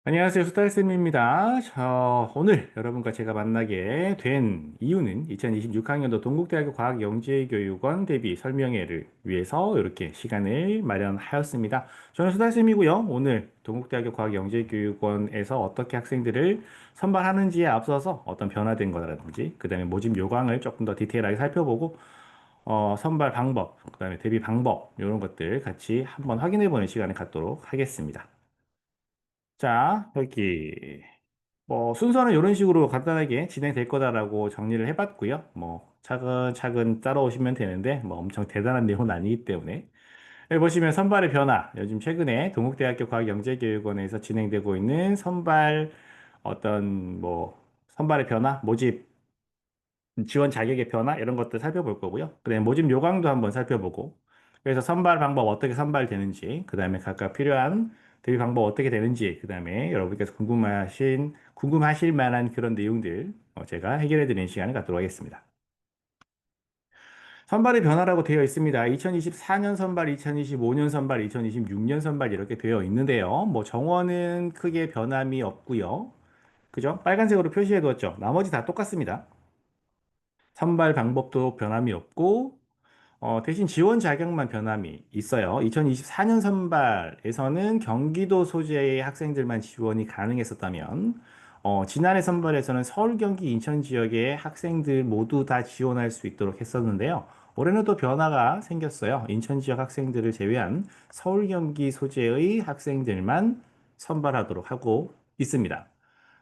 안녕하세요. 수달쌤입니다. 오늘 여러분과 제가 만나게 된 이유는 2026학년도 동국대학교 과학영재교육원 대비 설명회를 위해서 이렇게 시간을 마련하였습니다. 저는 수달쌤이고요. 오늘 동국대학교 과학영재교육원에서 어떻게 학생들을 선발하는지에 앞서서 어떤 변화된 거라든지, 그 다음에 모집 요강을 조금 더 디테일하게 살펴보고, 선발 방법, 그 다음에 대비 방법, 이런 것들 같이 한번 확인해보는 시간을 갖도록 하겠습니다. 자, 여기. 순서는 이런 식으로 간단하게 진행될 거다라고 정리를 해봤고요. 차근차근 따라오시면 되는데, 엄청 대단한 내용은 아니기 때문에. 여기 보시면 선발의 변화. 요즘 최근에 동국대학교 과학영재교육원에서 진행되고 있는 선발의 변화, 모집 지원 자격의 변화 이런 것들 살펴볼 거고요. 그다음에 모집 요강도 한번 살펴보고 그래서 선발 방법 어떻게 선발되는지 그다음에 각각 필요한 대비 방법 어떻게 되는지 그다음에 여러분께서 궁금하실 만한 그런 내용들 제가 해결해 드리는 시간을 갖도록 하겠습니다. 선발의 변화라고 되어 있습니다. 2024년 선발, 2025년 선발, 2026년 선발 이렇게 되어 있는데요. 정원은 크게 변함이 없고요. 그죠? 빨간색으로 표시해 두었죠. 나머지 다 똑같습니다. 선발 방법도 변함이 없고 대신 지원 자격만 변함이 있어요. 2024년 선발에서는 경기도 소재의 학생들만 지원이 가능했었다면, 지난해 선발에서는 서울, 경기, 인천 지역의 학생들 모두 다 지원할 수 있도록 했었는데요. 올해는 또 변화가 생겼어요. 인천 지역 학생들을 제외한 서울, 경기 소재의 학생들만 선발하도록 하고 있습니다.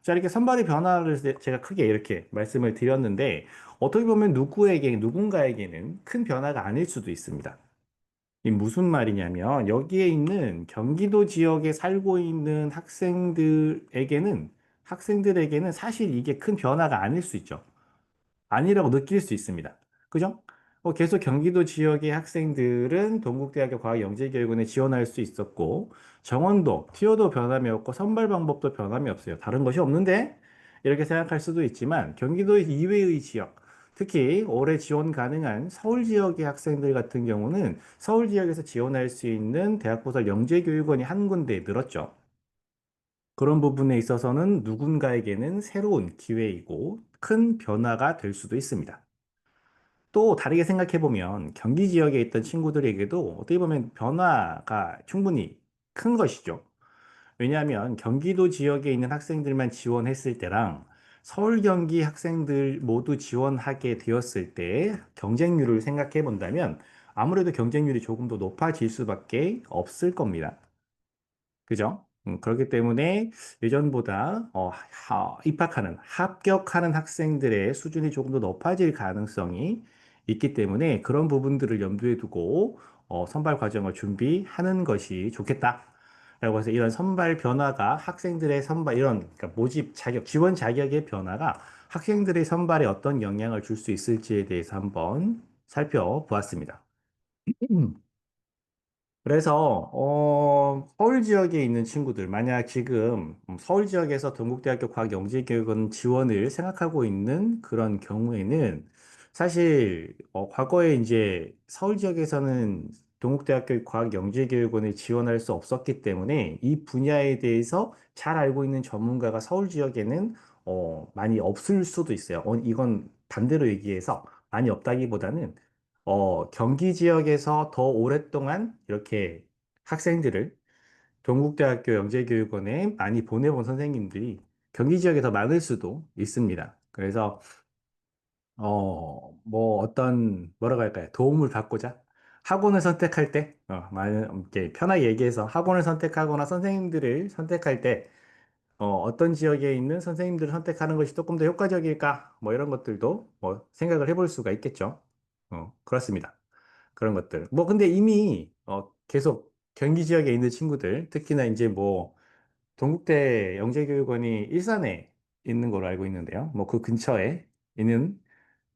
자, 이렇게 선발의 변화를 제가 크게 이렇게 말씀을 드렸는데, 어떻게 보면 누군가에게는 큰 변화가 아닐 수도 있습니다. 이 무슨 말이냐면, 여기에 있는 경기도 지역에 살고 있는 학생들에게는 사실 이게 큰 변화가 아닐 수 있죠. 아니라고 느낄 수 있습니다. 그죠? 계속 경기도 지역의 학생들은 동국대학교 과학영재교육원에 지원할 수 있었고, 정원도, 티오도 변함이 없고, 선발 방법도 변함이 없어요. 다른 것이 없는데, 이렇게 생각할 수도 있지만, 경기도 이외의 지역, 특히 올해 지원 가능한 서울 지역의 학생들 같은 경우는 서울 지역에서 지원할 수 있는 대학보살 영재교육원이 한 군데 늘었죠. 그런 부분에 있어서는 누군가에게는 새로운 기회이고 큰 변화가 될 수도 있습니다. 또 다르게 생각해 보면 경기 지역에 있던 친구들에게도 어떻게 보면 변화가 충분히 큰 것이죠. 왜냐하면 경기도 지역에 있는 학생들만 지원했을 때랑 서울 경기 학생들 모두 지원하게 되었을 때 경쟁률을 생각해 본다면 아무래도 경쟁률이 조금 더 높아질 수밖에 없을 겁니다. 그죠? 그렇기 때문에 예전보다 합격하는 학생들의 수준이 조금 더 높아질 가능성이 있기 때문에 그런 부분들을 염두에 두고 선발 과정을 준비하는 것이 좋겠다. 라고 해서 이런 선발 변화가 학생들의 선발, 그러니까 모집 자격, 지원 자격의 변화가 학생들의 선발에 어떤 영향을 줄 수 있을지에 대해서 한번 살펴보았습니다. 그래서 서울 지역에 있는 친구들, 만약 지금 서울 지역에서 동국대학교 과학영재교육원 지원을 생각하고 있는 그런 경우에는 사실 과거에 이제 서울 지역에서는 동국대학교 과학영재교육원을 지원할 수 없었기 때문에 이 분야에 대해서 잘 알고 있는 전문가가 서울 지역에는 많이 없을 수도 있어요. 이건 반대로 얘기해서 많이 없다기보다는 경기 지역에서 더 오랫동안 이렇게 학생들을 동국대학교 영재교육원에 많이 보내본 선생님들이 경기 지역에 더 많을 수도 있습니다. 그래서, 뭐라고 할까요? 도움을 받고자 학원을 선택할 때, 이렇게 편하게 얘기해서 학원을 선택하거나 선생님들을 선택할 때, 어떤 지역에 있는 선생님들을 선택하는 것이 조금 더 효과적일까? 뭐 이런 것들도 생각을 해볼 수가 있겠죠. 그렇습니다. 그런 것들. 근데 이미, 계속 경기 지역에 있는 친구들, 특히나 이제 동국대 영재교육원이 일산에 있는 걸로 알고 있는데요. 그 근처에 있는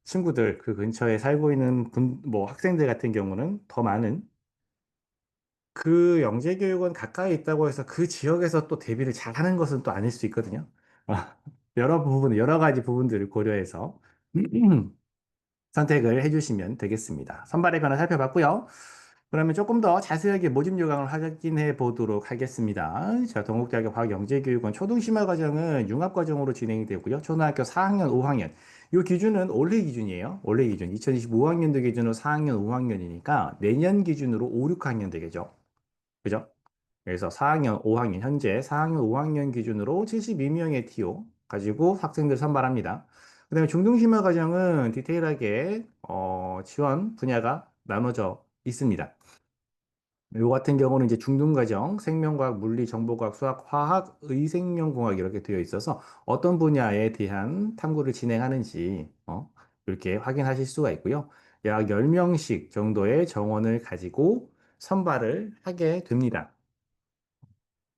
친구들, 그 근처에 살고 있는 학생들 같은 경우는 더 많은 그 영재교육원 가까이 있다고 해서 그 지역에서 또 대비를 잘하는 것은 또 아닐 수 있거든요. 여러 가지 부분들을 고려해서 선택을 해주시면 되겠습니다. 선발의 변화 살펴봤고요. 그러면 조금 더 자세하게 모집 요강을 확인해 보도록 하겠습니다. 자, 동국대학교 과학영재교육원 초등심화 과정은 융합과정으로 진행이 되고요. 초등학교 4학년, 5학년. 이 기준은 올해 기준이에요. 올해 기준. 2025학년도 기준으로 4학년, 5학년이니까 내년 기준으로 5, 6학년 되겠죠. 그죠? 그래서 4학년, 5학년, 현재 4학년, 5학년 기준으로 72명의 TO 가지고 학생들 선발합니다. 그다음에 중등심화 과정은 디테일하게 지원 분야가 나눠져 있습니다. 요 같은 경우는 이제 중등과정, 생명과학, 물리, 정보과학, 수학, 화학, 의생명공학 이렇게 되어 있어서 어떤 분야에 대한 탐구를 진행하는지 이렇게 확인하실 수가 있고요. 약 10명씩 정도의 정원을 가지고 선발을 하게 됩니다.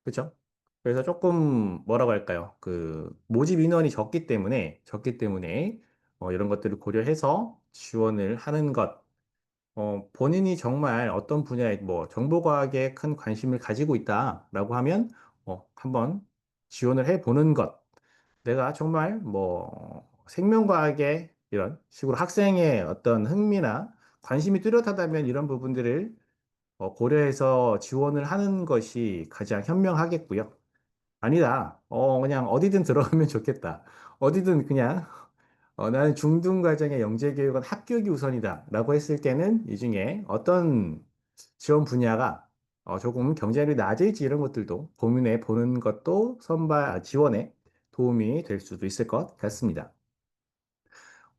그렇죠? 그래서 조금 뭐라고 할까요? 그 모집 인원이 적기 때문에 이런 것들을 고려해서 지원을 하는 것. 본인이 정말 어떤 분야에 뭐 정보과학에 큰 관심을 가지고 있다라고 하면 한번 지원을 해 보는 것. 내가 정말 뭐 생명과학에 이런 식으로 학생의 어떤 흥미나 관심이 뚜렷하다면 이런 부분들을 고려해서 지원을 하는 것이 가장 현명하겠고요. 아니다. 그냥 어디든 들어가면 좋겠다. 어디든 그냥 나는 중등과정의 영재교육은 합격이 우선이다. 라고 했을 때는 이 중에 어떤 지원 분야가 조금 경쟁률이 낮을지 이런 것들도 고민해 보는 것도 지원에 도움이 될 수도 있을 것 같습니다.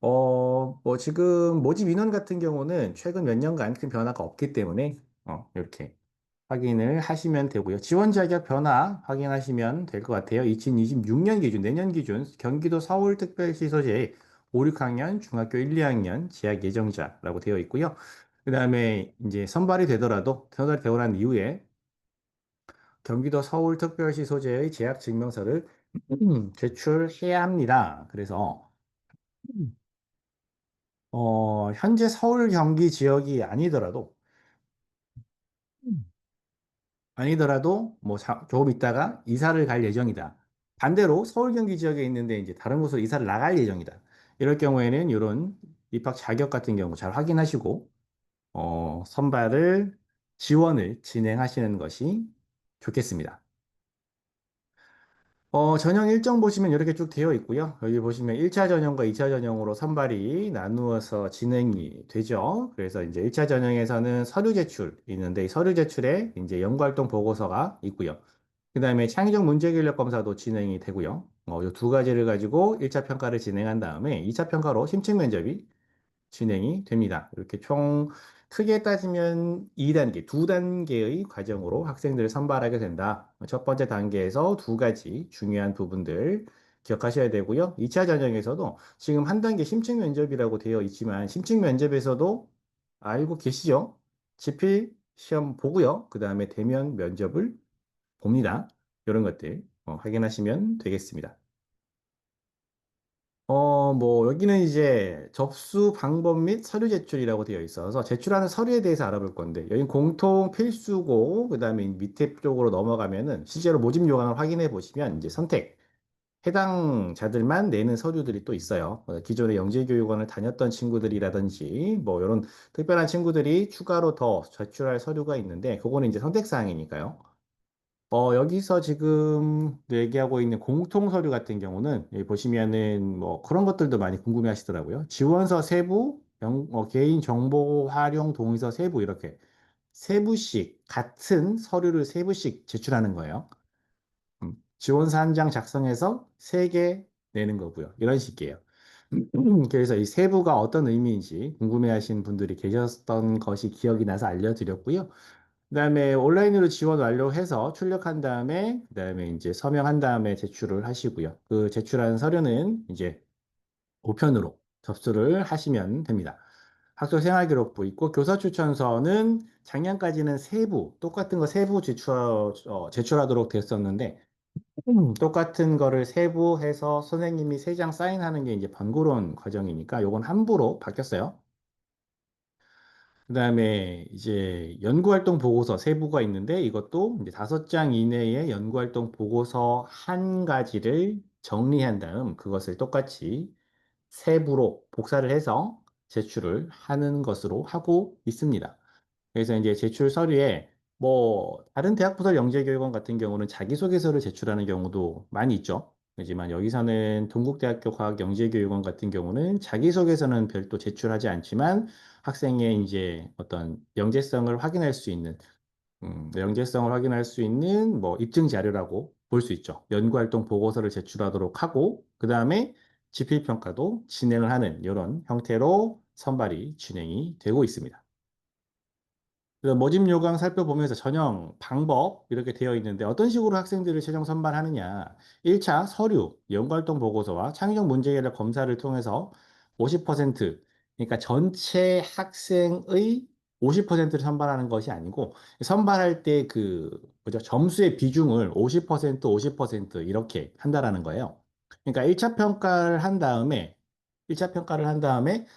뭐 지금 모집 인원 같은 경우는 최근 몇 년간 큰 변화가 없기 때문에 이렇게 확인을 하시면 되고요. 지원 자격 변화 확인하시면 될 것 같아요. 2026년 기준, 내년 기준 경기도 서울특별시 소재의 5, 6학년, 중학교 1, 2학년 재학 예정자라고 되어 있고요. 그다음에 이제 선발이 되고 난 이후에 경기도 서울특별시 소재의 재학 증명서를 제출해야 합니다. 그래서 현재 서울 경기 지역이 아니더라도 뭐 조금 있다가 이사를 갈 예정이다. 반대로 서울 경기 지역에 있는데 이제 다른 곳으로 이사를 나갈 예정이다. 이럴 경우에는 이런 입학 자격 같은 경우 잘 확인하시고 선발을 지원을 진행하시는 것이 좋겠습니다. 전형 일정 보시면 이렇게 쭉 되어 있고요. 여기 보시면 1차 전형과 2차 전형으로 선발이 나누어서 진행이 되죠. 그래서 이제 1차 전형에서는 서류 제출이 있는데 이 서류 제출에 이제 연구활동 보고서가 있고요. 그다음에 창의적 문제기력 검사도 진행이 되고요. 이 두 가지를 가지고 1차 평가를 진행한 다음에 2차 평가로 심층 면접이 진행이 됩니다. 이렇게 총 크게 따지면 2단계, 두 단계의 과정으로 학생들을 선발하게 된다. 첫 번째 단계에서 두 가지 중요한 부분들 기억하셔야 되고요. 2차 전형에서도 지금 한 단계 심층 면접이라고 되어 있지만 심층 면접에서도 알고 계시죠? 지필 시험 보고요. 그 다음에 대면 면접을 봅니다. 이런 것들 확인하시면 되겠습니다. 뭐, 여기는 이제 접수 방법 및 서류 제출이라고 되어 있어서 제출하는 서류에 대해서 알아볼 건데, 여기 공통 필수고, 그 다음에 밑에 쪽으로 넘어가면은 실제로 모집 요강을 확인해 보시면 이제 해당자들만 내는 서류들이 또 있어요. 기존에 영재교육원을 다녔던 친구들이라든지, 뭐, 이런 특별한 친구들이 추가로 더 제출할 서류가 있는데, 그거는 이제 선택사항이니까요. 여기서 지금 얘기하고 있는 공통 서류 같은 경우는 여기 보시면은 뭐 그런 것들도 많이 궁금해 하시더라고요. 지원서 세부, 개인 정보 활용 동의서 세부 이렇게 세부씩 같은 서류를 세부씩 제출하는 거예요. 지원서 한 장 작성해서 세 개 내는 거고요. 이런 식이에요. 그래서 이 세부가 어떤 의미인지 궁금해 하시는 분들이 계셨던 것이 기억이 나서 알려드렸고요. 그다음에 온라인으로 지원 완료해서 출력한 다음에 그다음에 이제 서명한 다음에 제출을 하시고요. 그 제출한 서류는 이제 우편으로 접수를 하시면 됩니다. 학교 생활기록부 있고 교사 추천서는 작년까지는 똑같은 거 세부 제출하도록 됐었는데 똑같은 거를 세부해서 선생님이 세 장 사인하는 게 이제 번거로운 과정이니까 요건 함부로 바뀌었어요. 그다음에 이제 연구활동 보고서 세부가 있는데 이것도 이제 5장 이내의 연구활동 보고서 한 가지를 정리한 다음 그것을 똑같이 세부로 복사를 해서 제출을 하는 것으로 하고 있습니다. 그래서 이제 제출 서류에 뭐 다른 대학부설 영재교육원 같은 경우는 자기소개서를 제출하는 경우도 많이 있죠. 하지만 여기서는 동국대학교 과학영재교육원 같은 경우는 자기소개서는 별도 제출하지 않지만 학생의 이제 어떤 영재성을 확인할 수 있는 영재성을 확인할 수 있는 뭐 입증 자료라고 볼 수 있죠. 연구활동 보고서를 제출하도록 하고 그 다음에 지필평가도 진행을 하는 이런 형태로 선발이 진행이 되고 있습니다. 그래서 모집 요강 살펴보면서 전형 방법 이렇게 되어 있는데 어떤 식으로 학생들을 최종 선발하느냐. 1차 서류, 연구활동 보고서와 창의적 문제 해결 검사를 통해서 50%, 그러니까 전체 학생의 50%를 선발하는 것이 아니고 선발할 때 그 뭐죠? 점수의 비중을 50%, 50% 이렇게 한다라는 거예요. 그러니까 1차 평가를 한 다음에 1차 평가를 한 다음에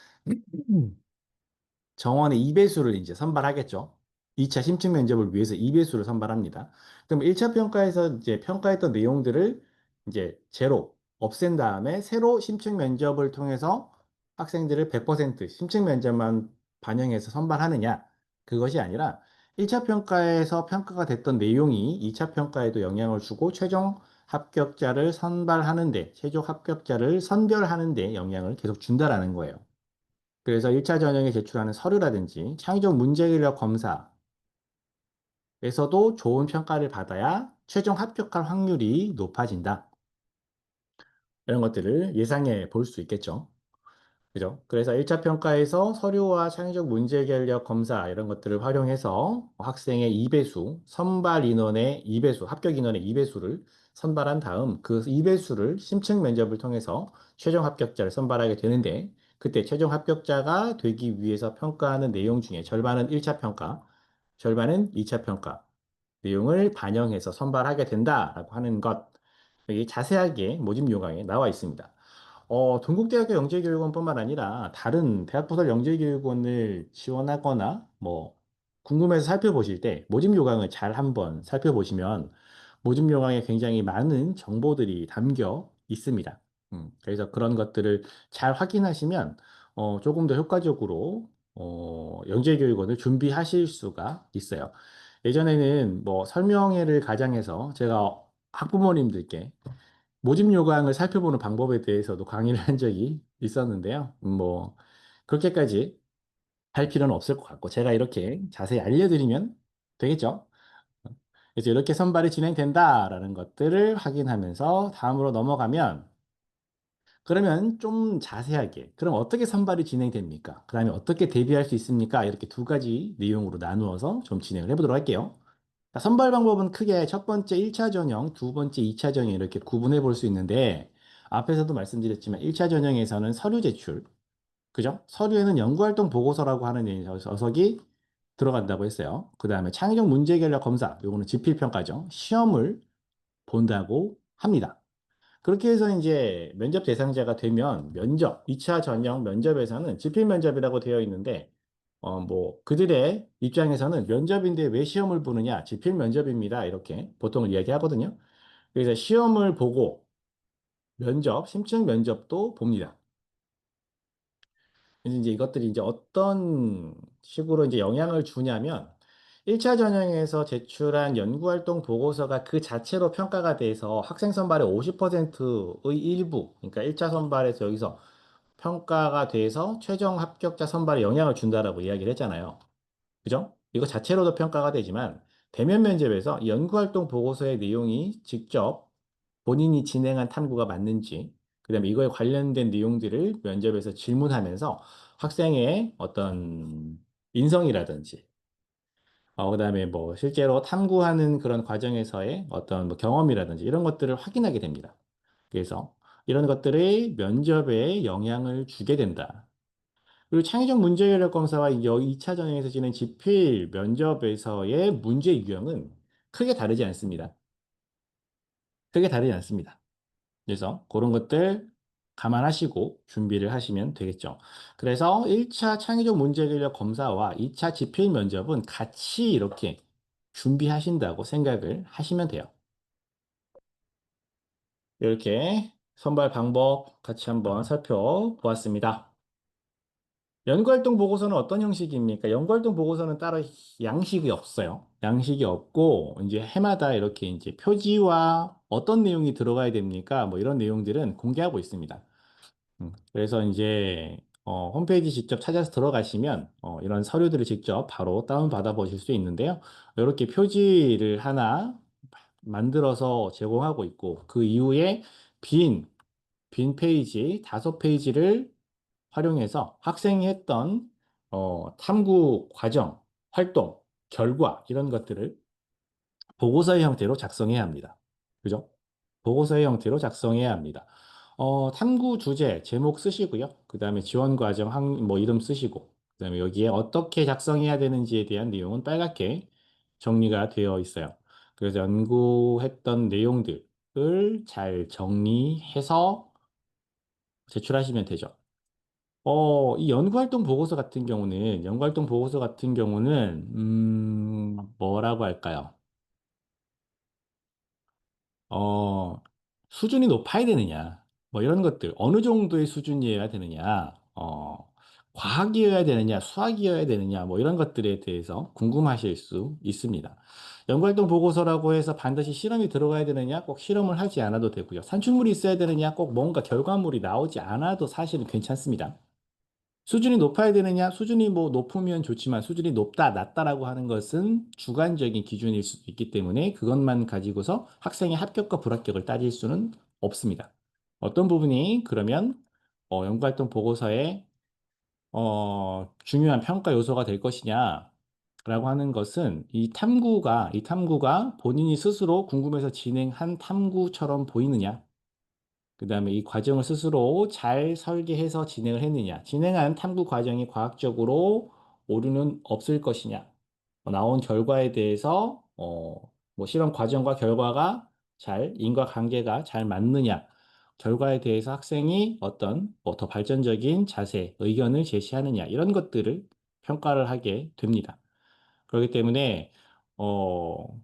정원의 2배수를 이제 선발하겠죠. 2차 심층 면접을 위해서 2배수를 선발합니다. 그럼 1차 평가에서 이제 평가했던 내용들을 이제 제로 없앤 다음에 새로 심층 면접을 통해서 학생들을 100% 심층 면접만 반영해서 선발하느냐? 그것이 아니라 1차 평가에서 평가가 됐던 내용이 2차 평가에도 영향을 주고 최종 합격자를 선발하는데, 최종 합격자를 선별하는데 영향을 계속 준다라는 거예요. 그래서 1차 전형에 제출하는 서류라든지 창의적 문제인력 검사에서도 좋은 평가를 받아야 최종 합격할 확률이 높아진다. 이런 것들을 예상해 볼 수 있겠죠. 그죠? 그래서 1차 평가에서 서류와 창의적 문제 해결력 검사 이런 것들을 활용해서 학생의 2배수, 선발 인원의 2배수, 합격 인원의 2배수를 선발한 다음 그 2배수를 심층 면접을 통해서 최종 합격자를 선발하게 되는데 그때 최종 합격자가 되기 위해서 평가하는 내용 중에 절반은 1차 평가, 절반은 2차 평가 내용을 반영해서 선발하게 된다라고 하는 것, 여기 자세하게 모집 요강에 나와 있습니다. 동국대학교 영재교육원뿐만 아니라 다른 대학부설 영재교육원을 지원하거나 뭐 궁금해서 살펴보실 때 모집 요강을 잘 한번 살펴보시면 모집 요강에 굉장히 많은 정보들이 담겨 있습니다. 그래서 그런 것들을 잘 확인하시면 조금 더 효과적으로 영재교육원을 준비하실 수가 있어요. 예전에는 뭐 설명회를 가장해서 제가 학부모님들께 모집 요강을 살펴보는 방법에 대해서도 강의를 한 적이 있었는데요. 뭐, 그렇게까지 할 필요는 없을 것 같고, 제가 이렇게 자세히 알려드리면 되겠죠? 그래서 이렇게 선발이 진행된다라는 것들을 확인하면서 다음으로 넘어가면, 그러면 좀 자세하게, 그럼 어떻게 선발이 진행됩니까? 그 다음에 어떻게 대비할 수 있습니까? 이렇게 두 가지 내용으로 나누어서 좀 진행을 해보도록 할게요. 자, 선발 방법은 크게 첫 번째 1차 전형, 두 번째 2차 전형 이렇게 구분해 볼 수 있는데 앞에서도 말씀드렸지만 1차 전형에서는 서류 제출, 그죠? 서류에는 연구활동 보고서라고 하는 녀석이 들어간다고 했어요. 그 다음에 창의적 문제 해결력 검사, 요거는 지필평가죠. 시험을 본다고 합니다. 그렇게 해서 이제 면접 대상자가 되면 면접, 2차 전형 면접에서는 지필 면접이라고 되어 있는데 뭐 그들의 입장에서는 면접인데 왜 시험을 보느냐? 지필 면접입니다. 이렇게 보통 이야기하거든요. 그래서 시험을 보고 면접, 심층 면접도 봅니다. 그래서 이제 이것들이 이제 어떤 식으로 이제 영향을 주냐면 1차 전형에서 제출한 연구활동 보고서가 그 자체로 평가가 돼서 학생 선발의 50%의 일부, 그러니까 1차 선발에서 여기서 평가가 돼서 최종 합격자 선발에 영향을 준다라고 이야기를 했잖아요. 그죠? 이거 자체로도 평가가 되지만 대면 면접에서 이 연구활동 보고서의 내용이 직접 본인이 진행한 탐구가 맞는지, 그다음에 이거에 관련된 내용들을 면접에서 질문하면서 학생의 어떤 인성이라든지, 그다음에 뭐 실제로 탐구하는 그런 과정에서의 어떤 뭐 경험이라든지 이런 것들을 확인하게 됩니다. 그래서 이런 것들이 면접에 영향을 주게 된다. 그리고 창의적 문제 해결력 검사와 2차 전형에서 지낸 지필 면접에서의 문제 유형은 크게 다르지 않습니다. 크게 다르지 않습니다. 그래서 그런 것들 감안하시고 준비를 하시면 되겠죠. 그래서 1차 창의적 문제 해결력 검사와 2차 지필 면접은 같이 이렇게 준비하신다고 생각을 하시면 돼요. 이렇게 선발 방법 같이 한번 살펴보았습니다. 연구활동 보고서는 어떤 형식입니까? 연구활동 보고서는 따로 양식이 없어요. 양식이 없고, 이제 해마다 이렇게 이제 표지와 어떤 내용이 들어가야 됩니까? 뭐 이런 내용들은 공개하고 있습니다. 그래서 이제, 홈페이지 직접 찾아서 들어가시면, 이런 서류들을 직접 바로 다운받아 보실 수 있는데요. 이렇게 표지를 하나 만들어서 제공하고 있고, 그 이후에 빈, 빈 페이지 5페이지를 활용해서 학생이 했던 탐구 과정, 활동, 결과 이런 것들을 보고서의 형태로 작성해야 합니다. 그죠? 보고서의 형태로 작성해야 합니다. 탐구 주제, 제목 쓰시고요. 그 다음에 지원 과정, 뭐 이름 쓰시고, 그 다음에 여기에 어떻게 작성해야 되는지에 대한 내용은 빨갛게 정리가 되어 있어요. 그래서 연구했던 내용들을 잘 정리해서 제출하시면 되죠. 이 연구활동 보고서 같은 경우는, 뭐라고 할까요? 어, 수준이 높아야 되느냐, 뭐 이런 것들, 어느 정도의 수준이어야 되느냐, 과학이어야 되느냐, 수학이어야 되느냐, 뭐 이런 것들에 대해서 궁금하실 수 있습니다. 연구활동 보고서라고 해서 반드시 실험이 들어가야 되느냐, 꼭 실험을 하지 않아도 되고요. 산출물이 있어야 되느냐, 꼭 뭔가 결과물이 나오지 않아도 사실은 괜찮습니다. 수준이 높아야 되느냐? 수준이 뭐 높으면 좋지만 수준이 높다, 낮다라고 하는 것은 주관적인 기준일 수도 있기 때문에 그것만 가지고서 학생의 합격과 불합격을 따질 수는 없습니다. 어떤 부분이 그러면 연구활동 보고서에 중요한 평가 요소가 될 것이냐라고 하는 것은 이 탐구가 본인이 스스로 궁금해서 진행한 탐구처럼 보이느냐? 그 다음에 이 과정을 스스로 잘 설계해서 진행을 했느냐. 진행한 탐구 과정이 과학적으로 오류는 없을 것이냐. 나온 결과에 대해서, 뭐 실험 과정과 결과가 인과관계가 잘 맞느냐. 결과에 대해서 학생이 어떤 뭐더 발전적인 자세, 의견을 제시하느냐. 이런 것들을 평가를 하게 됩니다. 그렇기 때문에, 어,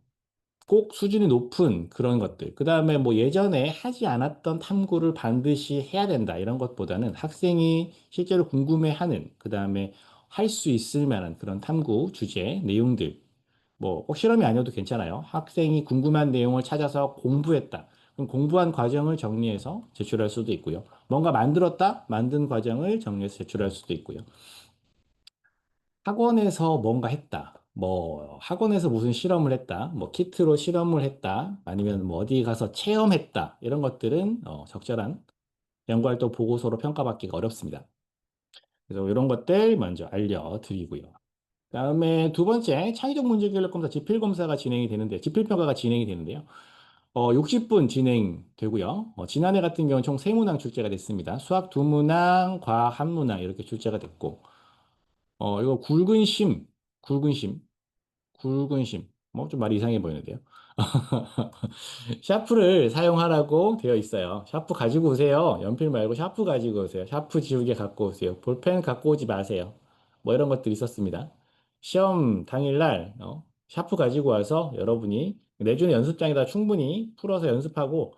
꼭 수준이 높은 그런 것들. 그 다음에 뭐 예전에 하지 않았던 탐구를 반드시 해야 된다. 이런 것보다는 학생이 실제로 궁금해하는, 그 다음에 할 수 있을 만한 그런 탐구 주제, 내용들. 뭐 꼭 실험이 아니어도 괜찮아요. 학생이 궁금한 내용을 찾아서 공부했다. 그럼 공부한 과정을 정리해서 제출할 수도 있고요. 뭔가 만들었다? 만든 과정을 정리해서 제출할 수도 있고요. 학원에서 뭔가 했다. 뭐 학원에서 무슨 실험을 했다. 뭐 키트로 실험을 했다. 아니면 뭐 어디 가서 체험했다. 이런 것들은 적절한 연구활동 보고서로 평가받기가 어렵습니다. 그래서 이런 것들 먼저 알려드리고요. 그다음에 두 번째 창의적 문제기획 검사 지필검사가 진행이 되는데 지필평가가 진행이 되는데요. 60분 진행되고요. 지난해 같은 경우는 총 3문항 출제가 됐습니다. 수학 2문항, 과학 1문항 이렇게 출제가 됐고 이거 굵은 심, 굵은 심. 뭐 좀 말이 이상해 보이는데요. 샤프를 사용하라고 되어 있어요. 샤프 가지고 오세요. 연필 말고 샤프 가지고 오세요. 샤프 지우개 갖고 오세요. 볼펜 갖고 오지 마세요. 뭐 이런 것들이 있었습니다. 시험 당일날 샤프 가지고 와서 여러분이 내주는 연습장에다 충분히 풀어서 연습하고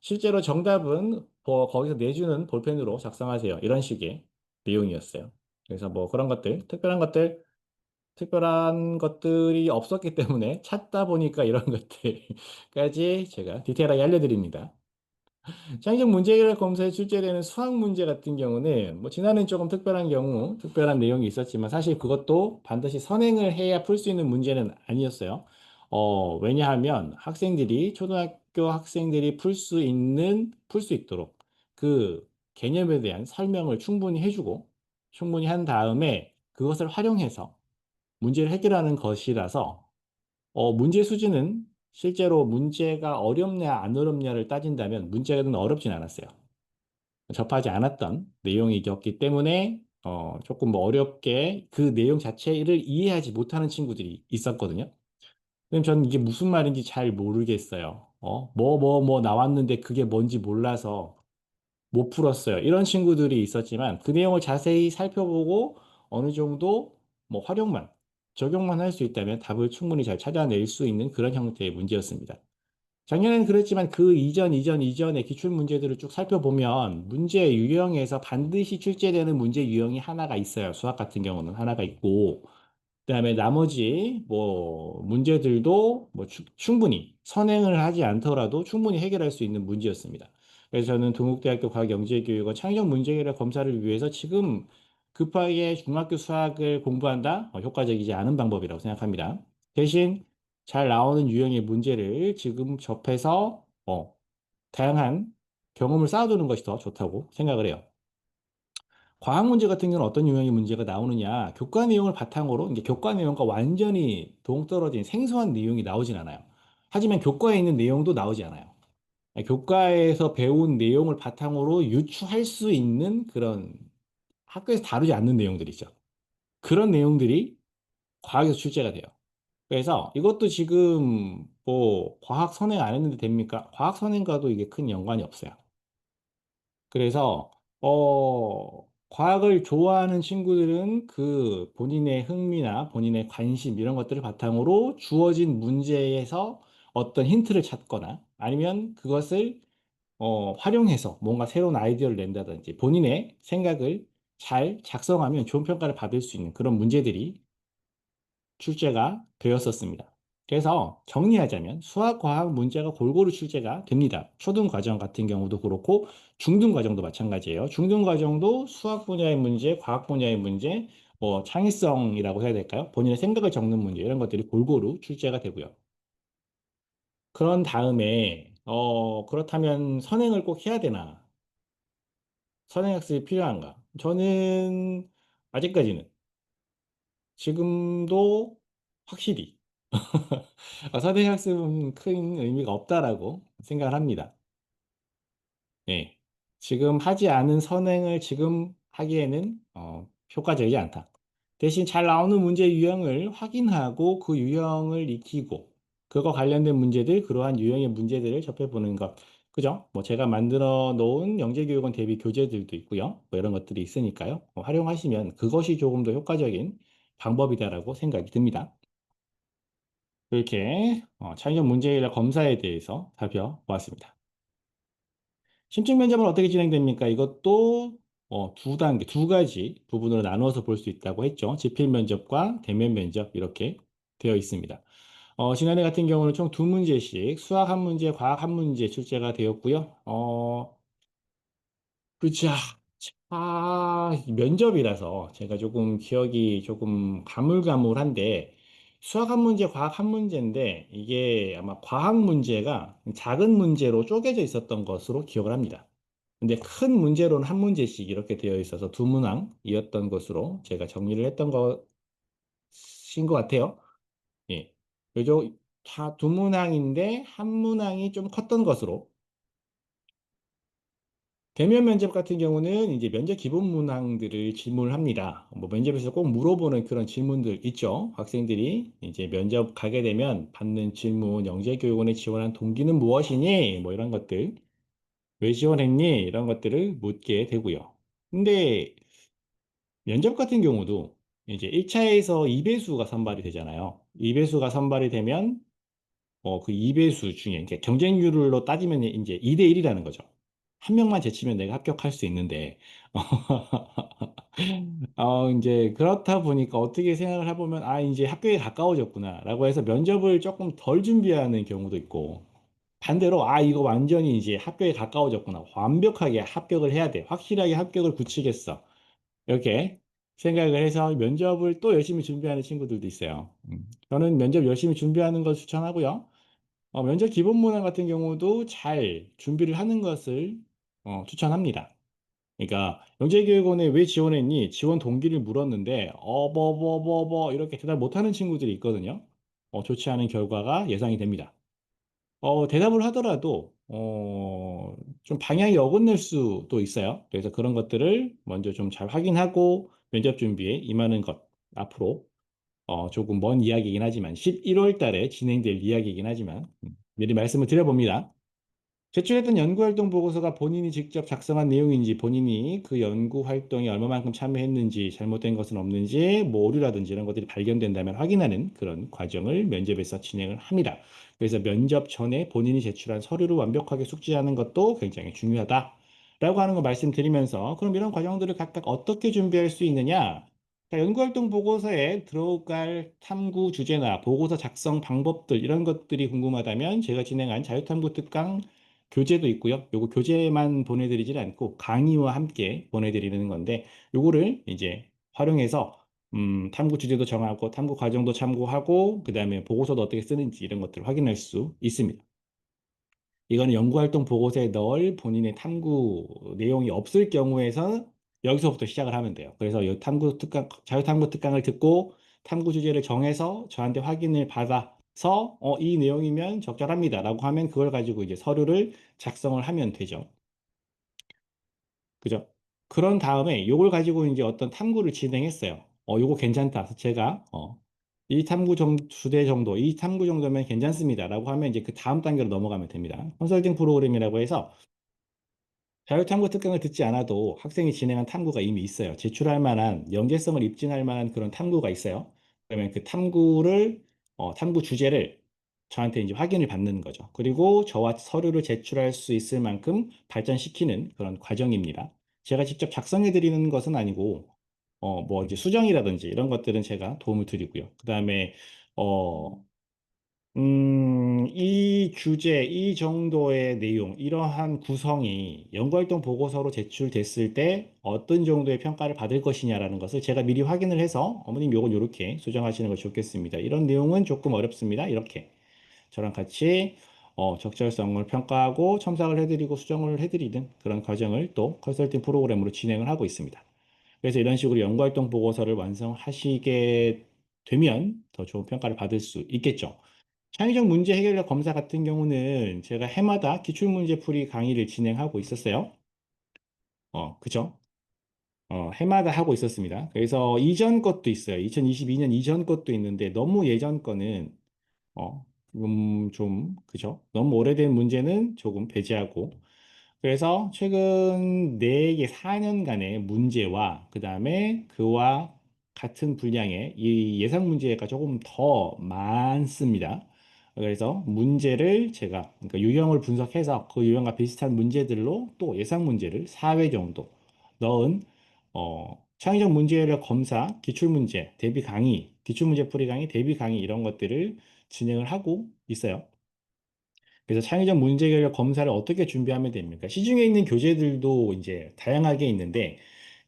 실제로 정답은 거기서 내주는 볼펜으로 작성하세요. 이런 식의 내용이었어요. 그래서 뭐 그런 것들, 특별한 것들이 없었기 때문에 찾다 보니까 이런 것들까지 제가 디테일하게 알려드립니다. 창의적 문제를 검사에 출제되는 수학 문제 같은 경우는 뭐 지난해는 조금 특별한 경우, 특별한 내용이 있었지만 사실 그것도 반드시 선행을 해야 풀 수 있는 문제는 아니었어요. 왜냐하면 초등학교 학생들이 풀 수 있도록 그 개념에 대한 설명을 충분히 해주고 충분히 한 다음에 그것을 활용해서 문제를 해결하는 것이라서 문제 수준은 실제로 문제가 어렵냐 안 어렵냐를 따진다면 문제는 어렵진 않았어요. 접하지 않았던 내용이었기 때문에 조금 뭐 어렵게 그 내용 자체를 이해하지 못하는 친구들이 있었거든요. 그럼 저는 이게 무슨 말인지 잘 모르겠어요. 뭐 나왔는데 그게 뭔지 몰라서 못 풀었어요. 이런 친구들이 있었지만 그 내용을 자세히 살펴보고 어느 정도 뭐 적용만 할 수 있다면 답을 충분히 잘 찾아낼 수 있는 그런 형태의 문제였습니다. 작년에는 그랬지만 그 이전의 기출 문제들을 쭉 살펴보면 문제 유형에서 반드시 출제되는 문제 유형이 하나가 있어요. 수학 같은 경우는 하나가 있고, 그다음에 나머지 뭐 문제들도 뭐 충분히 선행을 하지 않더라도 충분히 해결할 수 있는 문제였습니다. 그래서 저는 동국대학교 과학영재교육원 창의적 문제해결 검사를 위해서 지금 급하게 중학교 수학을 공부한다? 효과적이지 않은 방법이라고 생각합니다. 대신 잘 나오는 유형의 문제를 지금 접해서 다양한 경험을 쌓아두는 것이 더 좋다고 생각을 해요. 과학 문제 같은 경우는 어떤 유형의 문제가 나오느냐? 교과 내용을 바탕으로 이제 교과 내용과 완전히 동떨어진 생소한 내용이 나오진 않아요. 하지만 교과에 있는 내용도 나오지 않아요. 교과에서 배운 내용을 바탕으로 유추할 수 있는 그런 학교에서 다루지 않는 내용들이죠. 그런 내용들이 과학에서 출제가 돼요. 그래서 이것도 지금 뭐 과학 선행 안 했는데 됩니까? 과학 선행과도 이게 큰 연관이 없어요. 그래서 과학을 좋아하는 친구들은 그 본인의 흥미나 본인의 관심 이런 것들을 바탕으로 주어진 문제에서 어떤 힌트를 찾거나 아니면 그것을 활용해서 뭔가 새로운 아이디어를 낸다든지 본인의 생각을 잘 작성하면 좋은 평가를 받을 수 있는 그런 문제들이 출제가 되었었습니다. 그래서 정리하자면 수학, 과학 문제가 골고루 출제가 됩니다. 초등 과정 같은 경우도 그렇고 중등 과정도 마찬가지예요. 중등 과정도 수학 분야의 문제, 과학 분야의 문제, 뭐 창의성이라고 해야 될까요? 본인의 생각을 적는 문제 이런 것들이 골고루 출제가 되고요. 그런 다음에 그렇다면 선행을 꼭 해야 되나? 선행학습이 필요한가? 저는 아직까지는 지금도 확실히 선행학습은 큰 의미가 없다라고 생각을 합니다. 예. 지금 하지 않은 선행을 지금 하기에는 효과적이지 않다. 대신 잘 나오는 문제 유형을 확인하고 그 유형을 익히고 그거 관련된 문제들, 그러한 유형의 문제들을 접해보는 것. 그죠? 뭐 제가 만들어 놓은 영재교육원 대비 교재들도 있고요. 뭐 이런 것들이 있으니까요. 활용하시면 그것이 조금 더 효과적인 방법이다라고 생각이 듭니다. 이렇게 창의적 문제의학 검사에 대해서 살펴보았습니다. 심층 면접은 어떻게 진행됩니까? 이것도 두 단계, 두 가지 부분으로 나누어서 볼 수 있다고 했죠. 지필 면접과 대면 면접 이렇게 되어 있습니다. 지난해 같은 경우는 총 두 문제씩 수학 한 문제, 과학 한 문제 출제가 되었고요. 그자, 면접이라서 제가 조금 기억이 조금 가물가물한데 수학 한 문제, 과학 한 문제인데 이게 아마 과학 문제가 작은 문제로 쪼개져 있었던 것으로 기억을 합니다. 근데 큰 문제로는 한 문제씩 이렇게 되어 있어서 두 문항이었던 것으로 제가 정리를 했던 것인 것 같아요. 예. 그죠? 다 두 문항인데 한 문항이 좀 컸던 것으로 대면 면접 같은 경우는 이제 면접 기본 문항들을 질문을 합니다. 뭐 면접에서 꼭 물어보는 그런 질문들 있죠. 학생들이 이제 면접 가게 되면 받는 질문, 영재교육원에 지원한 동기는 무엇이니? 뭐 이런 것들, 왜 지원했니? 이런 것들을 묻게 되고요. 근데 면접 같은 경우도 이제 1차에서 2배수가 선발이 되잖아요. 2배수가 선발이 되면 그 2배수 중에 이제 경쟁률로 따지면 이제 2대 1이라는 거죠. 한 명만 제치면 내가 합격할 수 있는데 이제 그렇다 보니까 어떻게 생각을 해보면 이제 합격에 가까워졌구나라고 해서 면접을 조금 덜 준비하는 경우도 있고 반대로 이거 완전히 이제 합격에 가까워졌구나. 완벽하게 합격을 해야 돼. 확실하게 합격을 굳히겠어. 이렇게 생각을 해서 면접을 또 열심히 준비하는 친구들도 있어요. 저는 면접 열심히 준비하는 걸 추천하고요. 면접 기본 문항 같은 경우도 잘 준비를 하는 것을 추천합니다. 그러니까 영재교육원에 왜 지원했니? 지원 동기를 물었는데 이렇게 대답 못하는 친구들이 있거든요. 좋지 않은 결과가 예상이 됩니다. 대답을 하더라도 좀 방향이 어긋날 수도 있어요. 그래서 그런 것들을 먼저 좀 잘 확인하고 면접 준비에 임하는 것 앞으로 조금 먼 이야기이긴 하지만 11월 달에 진행될 이야기이긴 하지만 미리 말씀을 드려봅니다. 제출했던 연구활동 보고서가 본인이 직접 작성한 내용인지, 본인이 그 연구활동에 얼마만큼 참여했는지, 잘못된 것은 없는지, 뭐 오류라든지 이런 것들이 발견된다면 확인하는 그런 과정을 면접에서 진행을 합니다. 그래서 면접 전에 본인이 제출한 서류를 완벽하게 숙지하는 것도 굉장히 중요하다라고 하는 거 말씀드리면서, 그럼 이런 과정들을 각각 어떻게 준비할 수 있느냐? 자, 연구활동 보고서에 들어갈 탐구 주제나 보고서 작성 방법들 이런 것들이 궁금하다면 제가 진행한 자유탐구 특강 교재도 있고요. 요거 교재만 보내드리질 않고 강의와 함께 보내드리는 건데 요거를 이제 활용해서 탐구 주제도 정하고 탐구 과정도 참고하고 그다음에 보고서도 어떻게 쓰는지 이런 것들을 확인할 수 있습니다. 이거는 연구활동 보고서에 넣을 본인의 탐구 내용이 없을 경우에서 여기서부터 시작을 하면 돼요. 그래서 이 탐구 특강, 자유탐구 특강을 듣고 탐구 주제를 정해서 저한테 확인을 받아서 이 내용이면 적절합니다라고 하면 그걸 가지고 이제 서류를 작성을 하면 되죠. 그죠? 그런 다음에 요걸 가지고 이제 어떤 탐구를 진행했어요. 요거 괜찮다. 그래서 제가 이 주제 정도, 이 탐구 정도면 괜찮습니다라고 하면 이제 그 다음 단계로 넘어가면 됩니다. 컨설팅 프로그램이라고 해서 자율탐구 특강을 듣지 않아도 학생이 진행한 탐구가 이미 있어요. 제출할 만한, 연계성을 입증할 만한 그런 탐구가 있어요. 그러면 그 탐구 주제를 저한테 이제 확인을 받는 거죠. 그리고 저와 서류를 제출할 수 있을 만큼 발전시키는 그런 과정입니다. 제가 직접 작성해 드리는 것은 아니고, 뭐 이제 수정이라든지 이런 것들은 제가 도움을 드리고요. 그 다음에, 이 주제, 이 정도의 내용, 이러한 구성이 연구활동 보고서로 제출됐을 때 어떤 정도의 평가를 받을 것이냐라는 것을 제가 미리 확인을 해서 어머님 요건 요렇게 수정하시는 것이 좋겠습니다. 이런 내용은 조금 어렵습니다. 이렇게 저랑 같이 적절성을 평가하고 첨삭을 해드리고 수정을 해드리는 그런 과정을 또 컨설팅 프로그램으로 진행을 하고 있습니다. 그래서 이런 식으로 연구활동 보고서를 완성하시게 되면 더 좋은 평가를 받을 수 있겠죠. 창의적 문제 해결력 검사 같은 경우는 제가 해마다 기출문제풀이 강의를 진행하고 있었어요. 그죠? 해마다 하고 있었습니다. 그래서 이전 것도 있어요. 2022년 이전 것도 있는데 너무 예전 거는 그죠? 너무 오래된 문제는 조금 배제하고 그래서 최근 4개 4년간의 문제와 그다음에 그와 같은 분량의 이 예상 문제가 조금 더 많습니다. 그래서 문제를 제가 그러니까 유형을 분석해서 그 유형과 비슷한 문제들로 또 예상 문제를 4회 정도 넣은 창의적 문제를 검사, 기출문제, 대비 강의, 기출문제 풀이 강의, 대비 강의 이런 것들을 진행을 하고 있어요. 그래서 창의적 문제 해결 검사를 어떻게 준비하면 됩니까? 시중에 있는 교재들도 이제 다양하게 있는데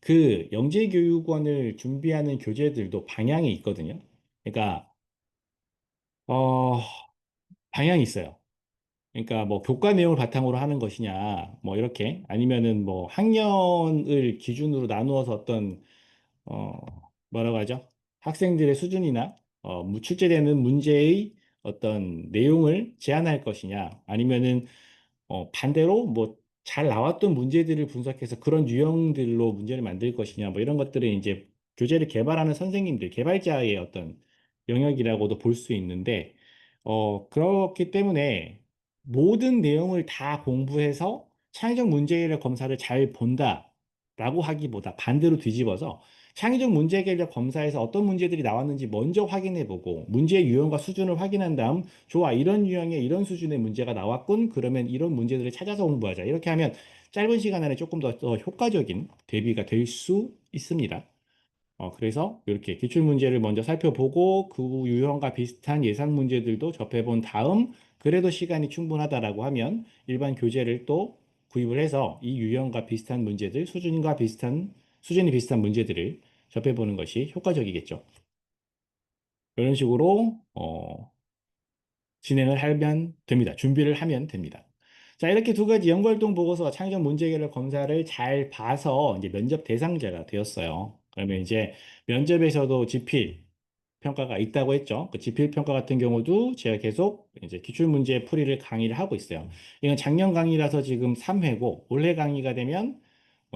그 영재교육원을 준비하는 교재들도 방향이 있거든요. 그러니까 어, 방향이 있어요. 그러니까 뭐 교과 내용을 바탕으로 하는 것이냐, 뭐 이렇게 아니면은 뭐 학년을 기준으로 나누어서 어떤 어, 뭐라고 하죠? 학생들의 수준이나 출제되는 문제의 어떤 내용을 제한할 것이냐, 아니면은 반대로 뭐 잘 나왔던 문제들을 분석해서 그런 유형들로 문제를 만들 것이냐, 뭐 이런 것들은 이제 교재를 개발하는 선생님들, 개발자의 어떤 영역이라고도 볼 수 있는데, 그렇기 때문에 모든 내용을 다 공부해서 창의적 문제를 검사를 잘 본다라고 하기보다 반대로 뒤집어서 창의적 문제 해결력 검사에서 어떤 문제들이 나왔는지 먼저 확인해 보고 문제의 유형과 수준을 확인한 다음 좋아 이런 유형의 이런 수준의 문제가 나왔군 그러면 이런 문제들을 찾아서 공부하자 이렇게 하면 짧은 시간 안에 조금 더 효과적인 대비가 될 수 있습니다. 그래서 이렇게 기출 문제를 먼저 살펴보고 그 유형과 비슷한 예상 문제들도 접해본 다음 그래도 시간이 충분하다라고 하면 일반 교재를 또 구입을 해서 이 유형과 비슷한 문제들, 수준이 비슷한 문제들을 접해보는 것이 효과적이겠죠. 이런 식으로 진행을 하면 됩니다. 준비를 하면 됩니다. 자, 이렇게 두 가지 연구활동 보고서 창의적 문제 해결 검사를 잘 봐서 이제 면접 대상자가 되었어요. 그러면 이제 면접에서도 지필 평가가 있다고 했죠. 그 지필 평가 같은 경우도 제가 계속 이제 기출 문제 풀이를 강의를 하고 있어요. 이건 작년 강의라서 지금 3회고 올해 강의가 되면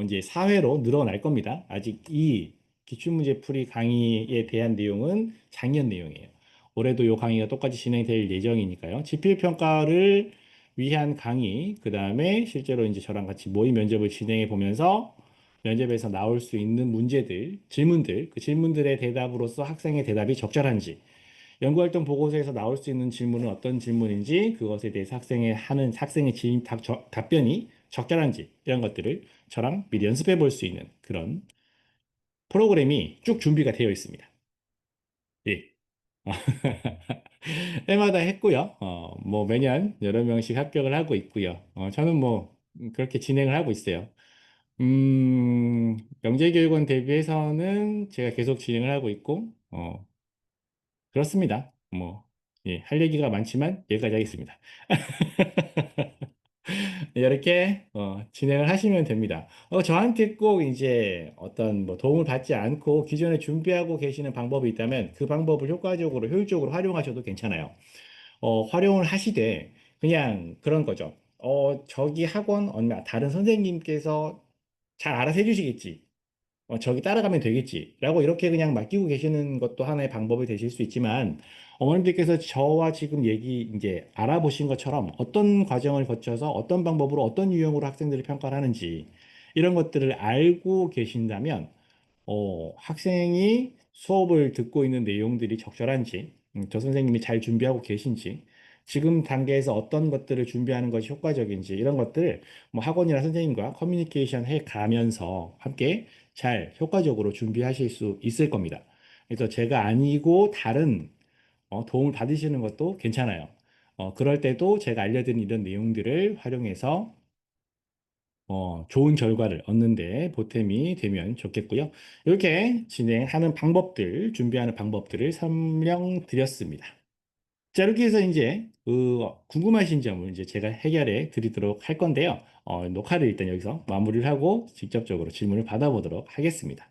이제 4회로 늘어날 겁니다. 아직 이 기출 문제 풀이 강의에 대한 내용은 작년 내용이에요. 올해도 이 강의가 똑같이 진행될 예정이니까요. 지필 평가를 위한 강의, 그 다음에 실제로 이제 저랑 같이 모의 면접을 진행해 보면서 면접에서 나올 수 있는 문제들, 질문들, 그 질문들의 대답으로서 학생의 대답이 적절한지, 연구활동 보고서에서 나올 수 있는 질문은 어떤 질문인지, 그것에 대해서 학생의 답변이 적절한지, 이런 것들을 저랑 미리 연습해 볼 수 있는 그런 프로그램이 쭉 준비가 되어 있습니다. 예. 해마다 했고요. 뭐 매년 여러 명씩 합격을 하고 있고요. 저는 뭐 그렇게 진행을 하고 있어요. 영재교육원 대비해서는 제가 계속 진행을 하고 있고, 그렇습니다. 뭐, 예, 할 얘기가 많지만 여기까지 하겠습니다. 이렇게 진행을 하시면 됩니다. 저한테 꼭 이제 어떤 뭐 도움을 받지 않고 기존에 준비하고 계시는 방법이 있다면 그 방법을 효과적으로, 효율적으로 활용하셔도 괜찮아요. 활용을 하시되 그냥 그런 거죠. 저기 학원 얼마 다른 선생님께서 잘 알아서 해주시겠지. 저기 따라가면 되겠지라고 이렇게 그냥 맡기고 계시는 것도 하나의 방법이 되실 수 있지만 어머님들께서 저와 지금 이제 알아보신 것처럼 어떤 과정을 거쳐서 어떤 방법으로 어떤 유형으로 학생들을 평가를 하는지 이런 것들을 알고 계신다면 학생이 수업을 듣고 있는 내용들이 적절한지, 저 선생님이 잘 준비하고 계신지, 지금 단계에서 어떤 것들을 준비하는 것이 효과적인지, 이런 것들, 뭐 학원이나 선생님과 커뮤니케이션 해 가면서 함께 잘 효과적으로 준비하실 수 있을 겁니다. 그래서 제가 아니고 다른 도움을 받으시는 것도 괜찮아요. 그럴 때도 제가 알려드린 이런 내용들을 활용해서 좋은 결과를 얻는데 보탬이 되면 좋겠고요. 이렇게 진행하는 방법들, 준비하는 방법들을 설명드렸습니다. 자, 이렇게 해서 이제 궁금하신 점을 이제 제가 해결해 드리도록 할 건데요. 녹화를 일단 여기서 마무리를 하고 직접적으로 질문을 받아보도록 하겠습니다.